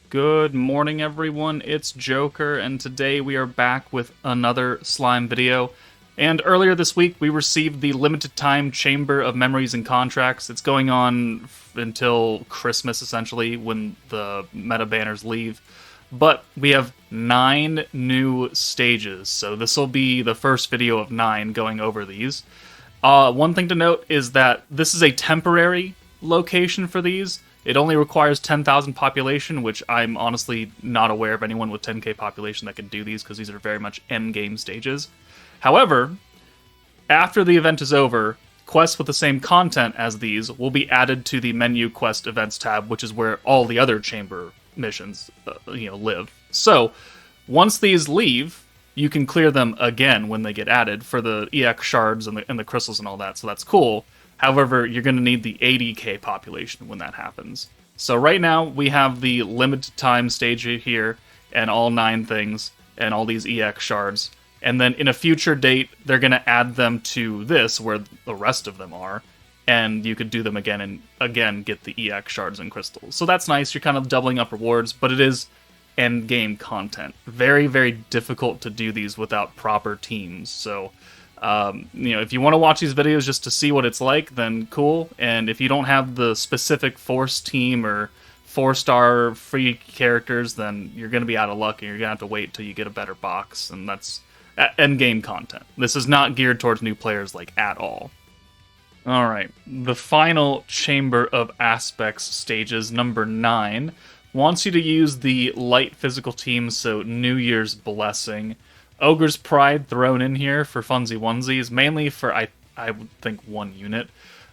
Good morning, everyone. It's Joker, and today we are back with another slime video. And earlier this week, we received the limited time Chamber of Memories and Contracts. It's going on until Christmas, essentially, when the meta banners leave. But we have 9 new stages, so this will be the first video of 9 going over these. One thing to note is that this is a temporary location for these. It only requires 10,000 population, which I'm honestly not aware of anyone with 10k population that can do these, because these are very much endgame stages. However, after the event is over, quests with the same content as these will be added to the menu quest events tab, which is where all the other chamber missions live. So, once these leave, you can clear them again when they get added for the EX shards and the crystals and all that, so that's cool. However, you're going to need the 80k population when that happens. So right now, we have the limited time stage here, and all 9 things, and all these EX shards. And then in a future date, they're going to add them to this, where the rest of them are, and you could do them again and again get the EX shards and crystals. So that's nice, you're kind of doubling up rewards, but it is end game content. Very, very difficult to do these without proper teams, so... if you want to watch these videos just to see what it's like, then cool. And if you don't have the specific Force team or 4-star free characters, then you're going to be out of luck and you're going to have to wait till you get a better box. And that's end-game content. This is not geared towards new players, like, at all. Alright, the final Chamber of Aspects stages, number 9, wants you to use the light physical team, so New Year's Blessing. Ogre's Pride thrown in here for funsy onesies, mainly for, I would think, 1 unit.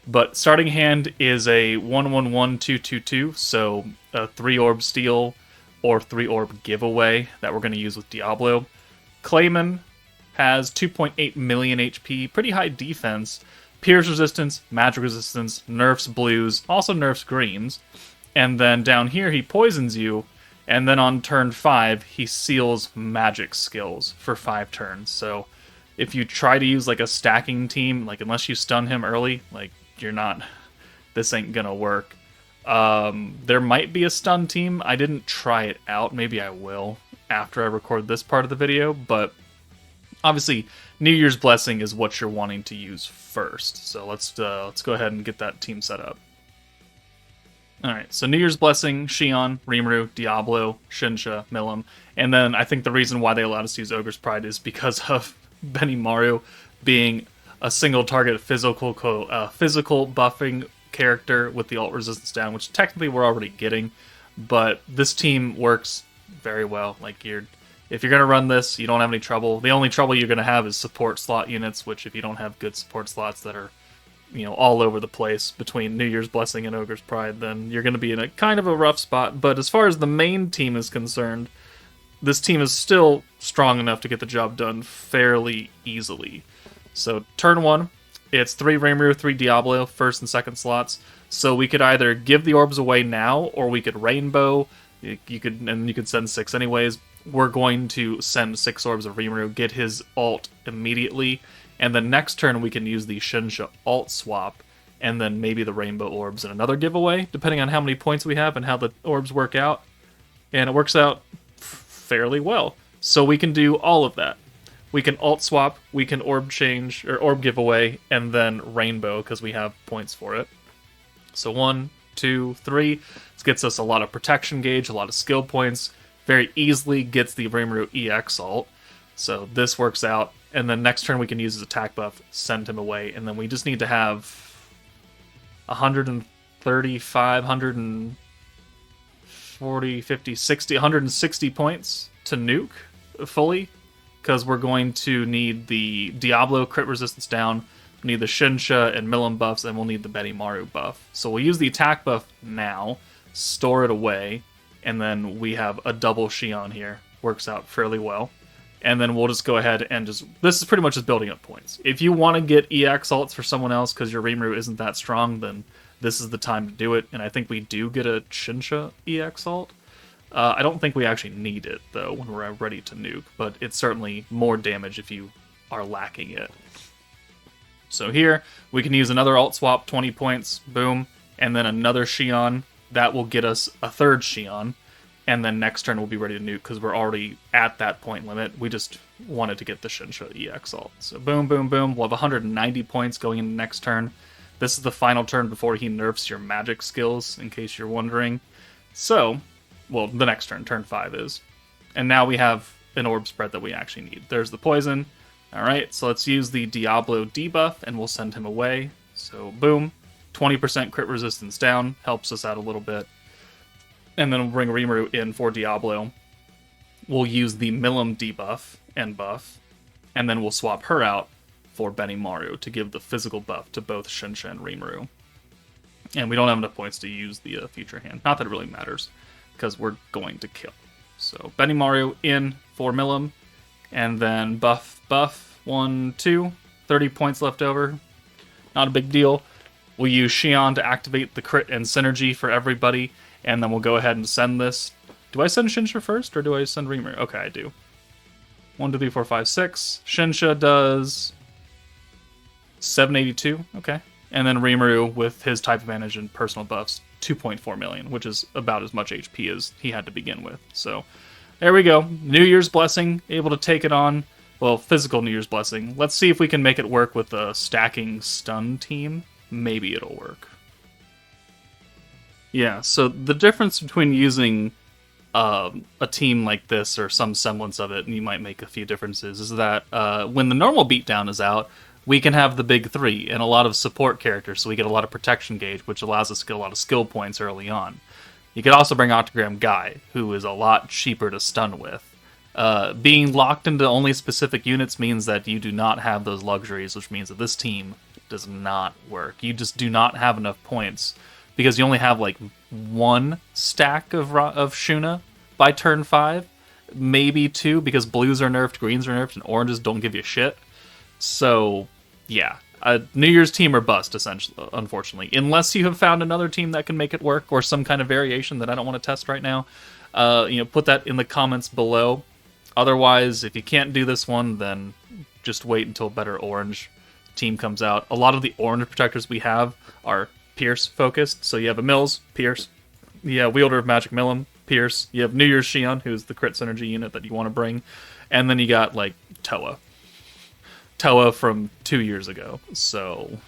But starting hand is a 1-1-1-2-2-2, so a 3-orb steal or 3-orb giveaway that we're going to use with Diablo. Clayman has 2.8 million HP, pretty high defense, pierce resistance, magic resistance, nerfs blues, also nerfs greens. And then down here he poisons you, and then on turn 5, he seals magic skills for 5 turns. So if you try to use like a stacking team, like unless you stun him early, like you're not, this ain't gonna work. There might be a stun team. I didn't try it out. Maybe I will after I record this part of the video, but obviously New Year's Blessing is what you're wanting to use first. So let's go ahead and get that team set up. Alright, so New Year's Blessing, Shion, Rimuru, Diablo, Shinsha, Milim, and then I think the reason why they allowed us to use Ogre's Pride is because of Benimaru being a single target physical buffing character with the ult resistance down, which technically we're already getting, but this team works very well. Like, if you're going to run this, you don't have any trouble. The only trouble you're going to have is support slot units, which if you don't have good support slots that are all over the place between New Year's Blessing and Ogre's Pride, then you're going to be in a kind of a rough spot. But as far as the main team is concerned, this team is still strong enough to get the job done fairly easily. So turn 1, it's 3 Rimuru, 3 Diablo, first and second slots. So we could either give the orbs away now, or we could rainbow. You could send 6 anyways. We're going to send 6 orbs of Rimuru, get his ult immediately. And then next turn we can use the Shinsha alt swap, and then maybe the rainbow orbs in another giveaway, depending on how many points we have and how the orbs work out. And it works out fairly well. So we can do all of that. We can alt swap, we can orb change, or orb giveaway, and then rainbow, because we have points for it. So 1, 2, 3. This gets us a lot of protection gauge, a lot of skill points. Very easily gets the Rimuru EX ult. So this works out. And then next turn we can use his attack buff, send him away, and then we just need to have 135, 140, 50, 60, 160 points to nuke fully, because we're going to need the Diablo crit resistance down, we need the Shinsha and Milim buffs, and we'll need the Benimaru buff. So we'll use the attack buff now, store it away, and then we have a double Shion here. Works out fairly well. And then we'll just go ahead and this is pretty much just building up points. If you want to get EX ults for someone else because your Rimuru isn't that strong, then this is the time to do it. And I think we do get a Shinsha EX ult. I don't think we actually need it, though, when we're ready to nuke, but it's certainly more damage if you are lacking it. So here, we can use another alt swap, 20 points, boom, and then another Shion. That will get us a third Shion. and then next turn we'll be ready to nuke because we're already at that point limit. We just wanted to get the Shinsha EX ult. So boom, boom, boom. We'll have 190 points going into next turn. This is the final turn before he nerfs your magic skills, in case you're wondering. So, well, the next turn, turn 5 is. And now we have an orb spread that we actually need. There's the poison. Alright, so let's use the Diablo debuff, and we'll send him away. So, boom. 20% crit resistance down. Helps us out a little bit. And then we'll bring Rimuru in for Diablo. We'll use the Milim debuff and buff. And then we'll swap her out for Benimaru to give the physical buff to both Shinsha and Rimuru. And we don't have enough points to use the future hand. Not that it really matters, because we're going to kill. So Benimaru in for Milim. And then buff, 1, 2. 30 points left over. Not a big deal. We'll use Xion to activate the crit and synergy for everybody. And then we'll go ahead and send this. Do I send Shinsha first, or do I send Rimuru? Okay, I do. 1, 2, 3, 4, 5, 6. Shinsha does 782. Okay. And then Rimuru, with his type advantage and personal buffs, 2.4 million, which is about as much HP as he had to begin with. So there we go. New Year's Blessing, able to take it on. Well, physical New Year's Blessing. Let's see if we can make it work with a stacking stun team. Maybe it'll work. Yeah, so the difference between using a team like this, or some semblance of it, and you might make a few differences, is that when the normal beatdown is out, we can have the big 3 and a lot of support characters, so we get a lot of protection gauge, which allows us to get a lot of skill points early on. You could also bring Octagram Guy, who is a lot cheaper to stun with. Being locked into only specific units means that you do not have those luxuries, which means that this team does not work. You just do not have enough points, because you only have like 1 stack of Shuna by turn 5, maybe 2, because blues are nerfed, greens are nerfed, and oranges don't give you shit. So, yeah, a New Year's team or bust, essentially, unfortunately. Unless you have found another team that can make it work, or some kind of variation that I don't want to test right now. Put that in the comments below. Otherwise, if you can't do this one, then just wait until a better orange team comes out. A lot of the orange protectors we have are Pierce focused. So you have a Mills, Pierce. Yeah, Wielder of Magic Milim, Pierce. You have New Year's Xion, who's the crit synergy unit that you want to bring. And then you got, like, Toa. Toa from 2 years ago. So,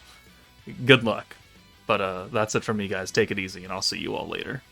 good luck. But that's it from me, guys. Take it easy, and I'll see you all later.